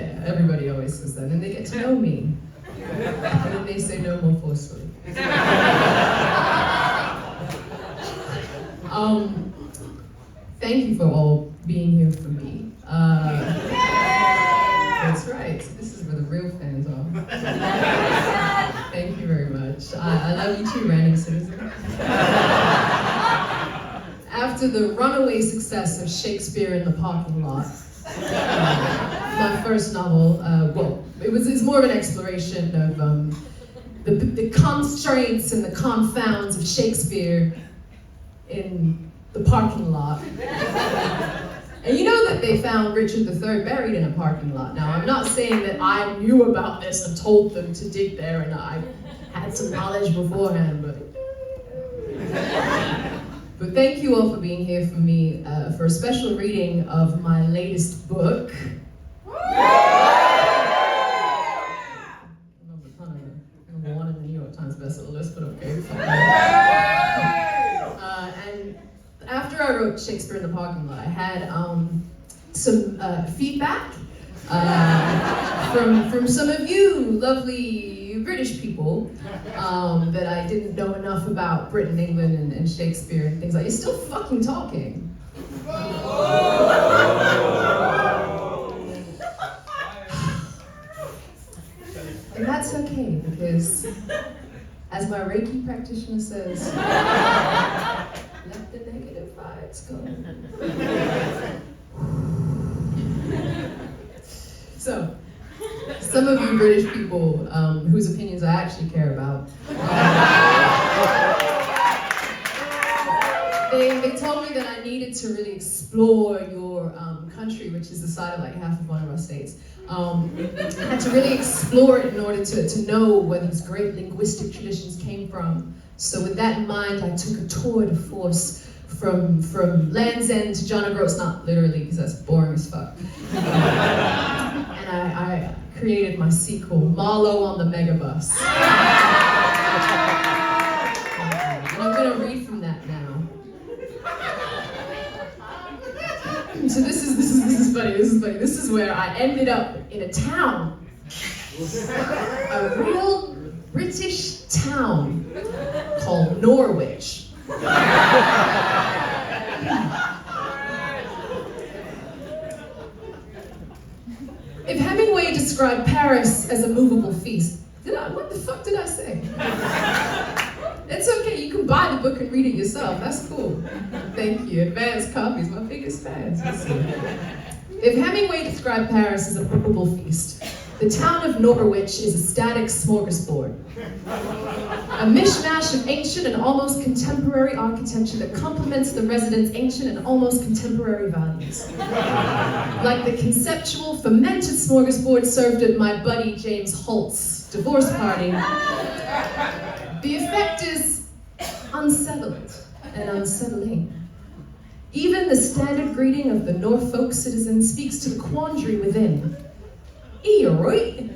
Yeah, everybody always says that. And they get to know me. And then they say no more forcefully. Thank you for all being here for me. That's right. This is where the real fans are. Thank you very much. I love you too, random citizen. After the runaway success of Shakespeare in the Parking Lot, my first novel, it's more of an exploration of the constraints and the confounds of Shakespeare in the parking lot. And you know that they found Richard III buried in a parking lot. Now, I'm not saying that I knew about this and told them to dig there and I had some knowledge beforehand, but thank you all for being here for me for a special reading of my latest book. Number one in the New York Times bestseller list, but okay. And after I wrote Shakespeare in the Parking Lot, I had some feedback from some of you lovely British people that I didn't know enough about Britain, England, and Shakespeare and things like that. You're still fucking talking. And that's okay, because as my Reiki practitioner says, let the negative vibes go. So, some of you British people whose opinions I actually care about, they told me that I needed to really explore your country, which is the side of like half of one of our states. I had to really explore it in order to know where these great linguistic traditions came from. So with that in mind, I took a tour de force from Land's End to John O'Groats, not literally, because that's boring as fuck. And I created my sequel, Marlowe on the Megabus. And I'm gonna read from that now. So this is funny. This is where I ended up in a town, a real British town called Norwich. If Hemingway described Paris as a movable feast, what the fuck did I say? It's okay, you can buy the book and read it yourself, that's cool. Thank you, advanced copies, my biggest fans. If Hemingway described Paris as a movable feast, the town of Norwich is a static smorgasbord. A mishmash of ancient and almost contemporary architecture that complements the residents' ancient and almost contemporary values. Like the conceptual fermented smorgasbord served at my buddy James Holt's divorce party, the effect is unsettled and unsettling. Even the standard greeting of the Norfolk citizen speaks to the quandary within. You're right.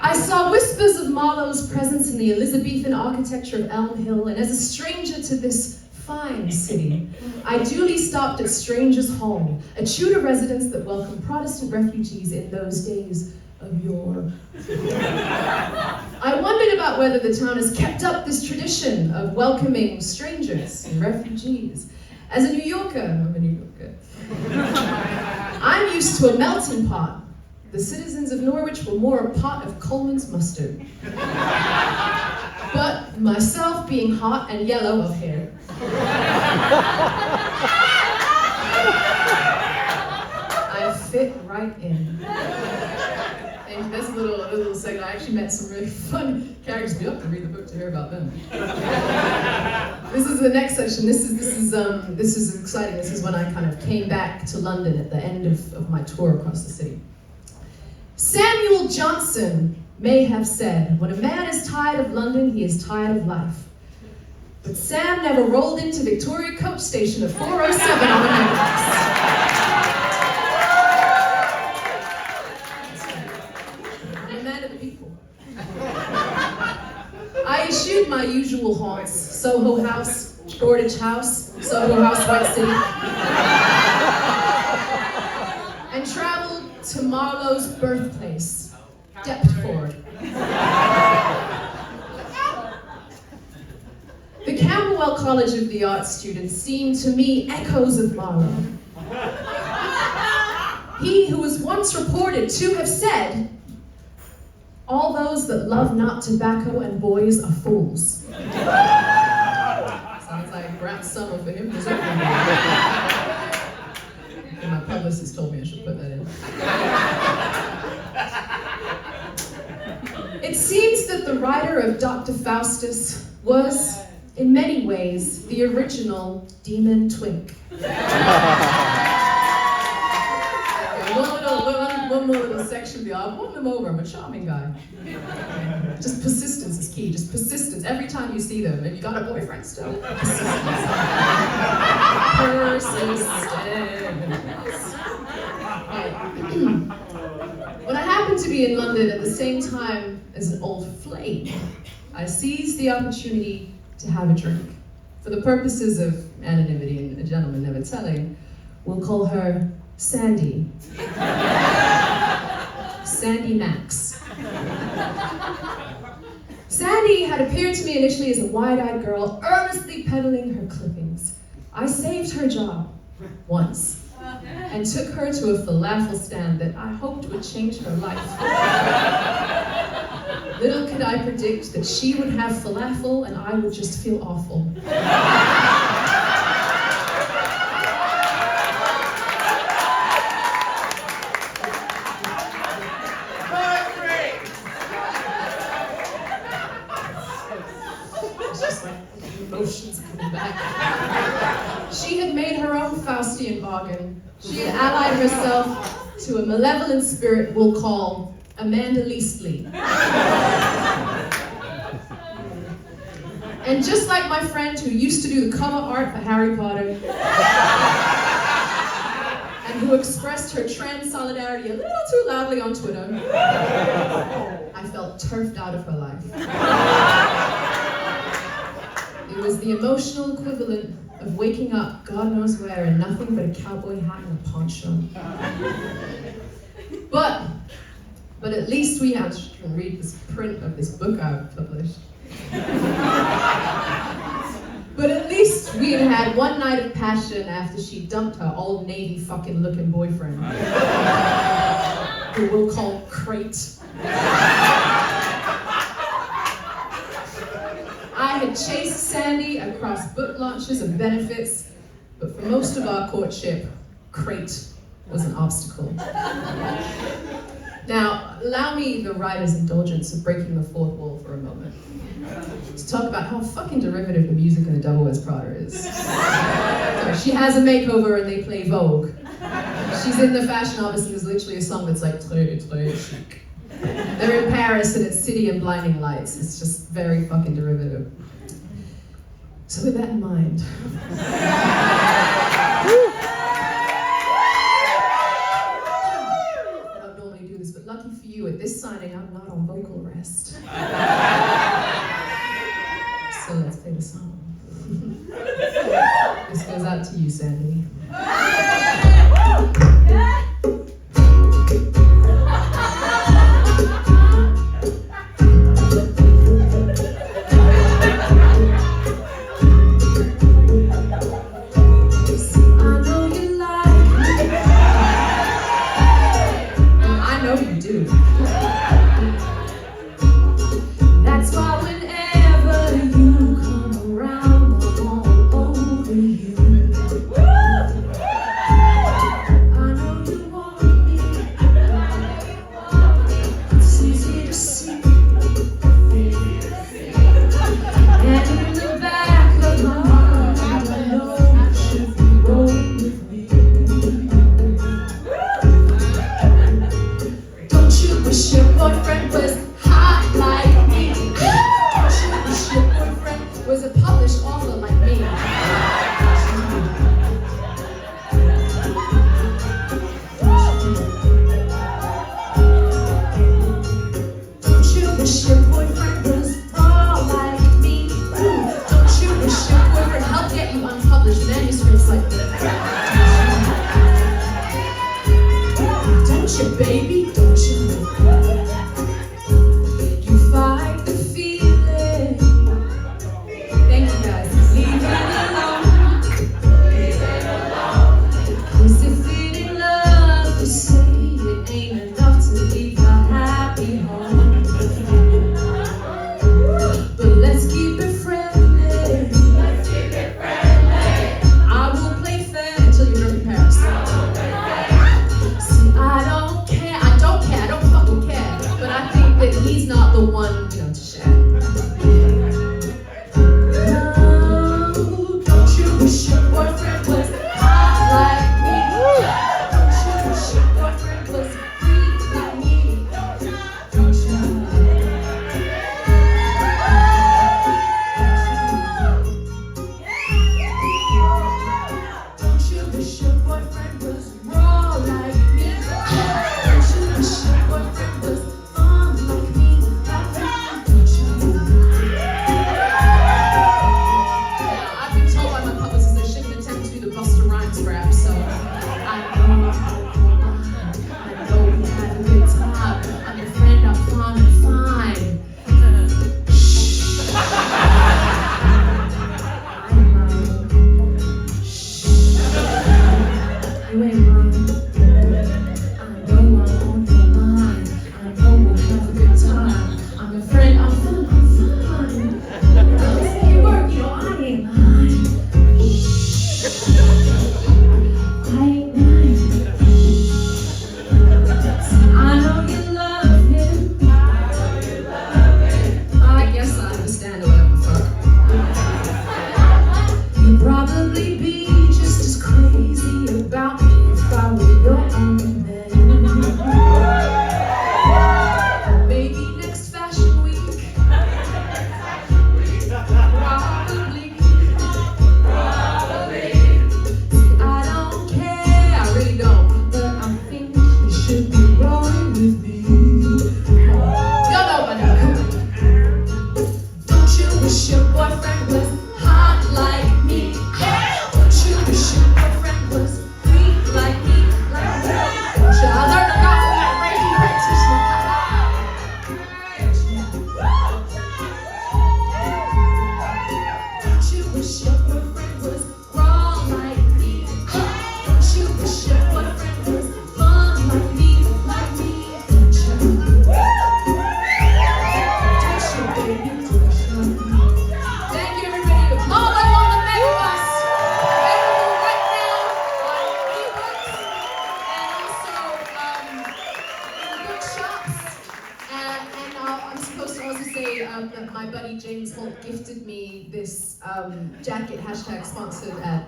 I saw whispers of Marlowe's presence in the Elizabethan architecture of Elm Hill, and as a stranger to this fine city, I duly stopped at Stranger's Hall, a Tudor residence that welcomed Protestant refugees in those days of yore. I wondered about whether the town has kept up this tradition of welcoming strangers and refugees. As a New Yorker, I'm a New Yorker, I'm used to a melting pot. The citizens of Norwich were more a pot of Coleman's mustard. But myself being hot and yellow of hair, I fit right in. And this little segment, I actually met some really fun characters. You have to read the book to hear about them. This is the next section. This is exciting. This is when I kind of came back to London at the end of my tour across the city. Samuel Johnson may have said, when a man is tired of London, he is tired of life. But Sam never rolled into Victoria Coach Station at 4:07 on the Megabus. I eschewed my usual haunts, Soho House, Shoreditch House, Soho House, White City. Deptford. The Camberwell College of the Arts students seemed to me echoes of Marlowe. He who was once reported to have said, "All those that love not tobacco and boys are fools." Sounds like rap summer for him. And my publicist told me I should put that in. It seems that the writer of Dr. Faustus was, in many ways, the original Demon Twink. One more little section there. I've won them over. I'm a charming guy. Just persistence is key. Just persistence. Every time you see them, and you got a boyfriend still. Persistence. When I happened to be in London at the same time as an old flame, I seized the opportunity to have a drink. For the purposes of anonymity and a gentleman never telling, we'll call her Sandy. Sandy Max. Sandy had appeared to me initially as a wide-eyed girl, earnestly peddling her clippings. I saved her job once and took her to a falafel stand that I hoped would change her life. Little could I predict that she would have falafel and I would just feel awful. It's just like emotions coming back. She had made her own Faustian bargain. She had allied herself to a malevolent spirit we'll call Amanda Leastly. And just like my friend who used to do the cover art for Harry Potter, and who expressed her trans solidarity a little too loudly on Twitter, I felt turfed out of her life. It was the emotional equivalent of waking up God knows where in nothing but a cowboy hat and a poncho. But at least we had to read this print of this book I've published. But at least we had had one night of passion after she dumped her old Navy fucking looking boyfriend, who we'll call Crate. I had chased Sandy across book launches and benefits, but for most of our courtship, Crate was an obstacle. Now, allow me the writer's indulgence of breaking the fourth wall for a moment to talk about how fucking derivative the music in the Devil Wears Prada is. So she has a makeover and they play Vogue. She's in the fashion office and there's literally a song that's like, très, très chic. They're in Paris and it's city and blinding lights. It's just very fucking derivative. So with that in mind, I don't normally do this, but lucky for you, at this signing, I'm not on vocal rest. So let's play the song. This goes out to you, Sandy. I know you do. That my buddy James Holt gifted me this jacket, #sponsored at